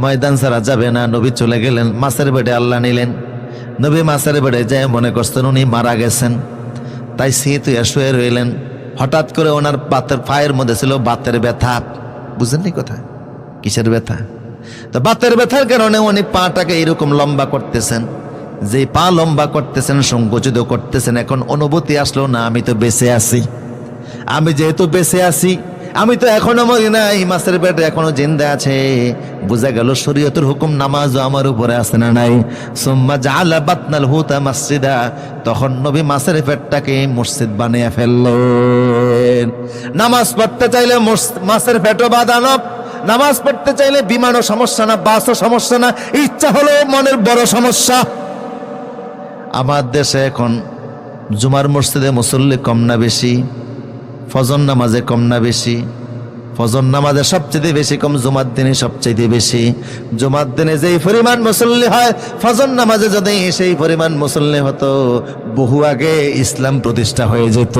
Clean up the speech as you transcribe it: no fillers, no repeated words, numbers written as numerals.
ময়দান ছাড়া যাবে না। নবী চলে গেলেন, মাছের বেডে আল্লাহ নিলেন। নবী মাছের বেডে যায় মনে করছেন উনি মারা গেছেন, তাই শীত শুয়ে রইলেন। হঠাৎ করে ওনার পায়ের মধ্যে ছিল বাতের ব্যথা। বুঝেননি কথা, কিসের ব্যথা? তো বাতের ব্যথার কারণে উনি পাটাকে এরকম লম্বা করতেছেন। যে পা লম্বা করতেছেন, সংকুচিত করতেছেন, এখন অনুভূতি আসলো না আমি তো বেঁচে আছি। আমি যেহেতু বেঁচে আছি, আমি তো এখনো মরি নাই, মাছের পেটে এখনো জিন্দা আছে। বোঝা গেল শরীয়তের হুকুম নামাজও আমার উপরে আছে না নাই? সুম্মা জাআলা বাতনাল হুতা মসজিদা, তখন নবী মাছের পেটটাকে মসজিদ বানিয়ে ফেললেন। নামাজ পড়তে চাইলে মাছের পেটও বাঁধানো, নামাজ পড়তে চাইলে বিমানও সমস্যা না, বাসও সমস্যা না, ইচ্ছা হলো মনের বড় সমস্যা। আমার দেশে এখন জুমার মসজিদে মুসল্লি কম না বেশি? ফজর নামাজে কম না বেশি? ফজর নামাজে সবচেয়ে বেশি কম, জুমার দিনে সবচেয়ে বেশি। জুমার দিনে যেই পরিমাণ মুসল্লি হয়, ফজর নামাজে যদি সেই পরিমাণ মুসল্লি হতো, বহু আগে ইসলাম প্রতিষ্ঠা হয়ে যেত।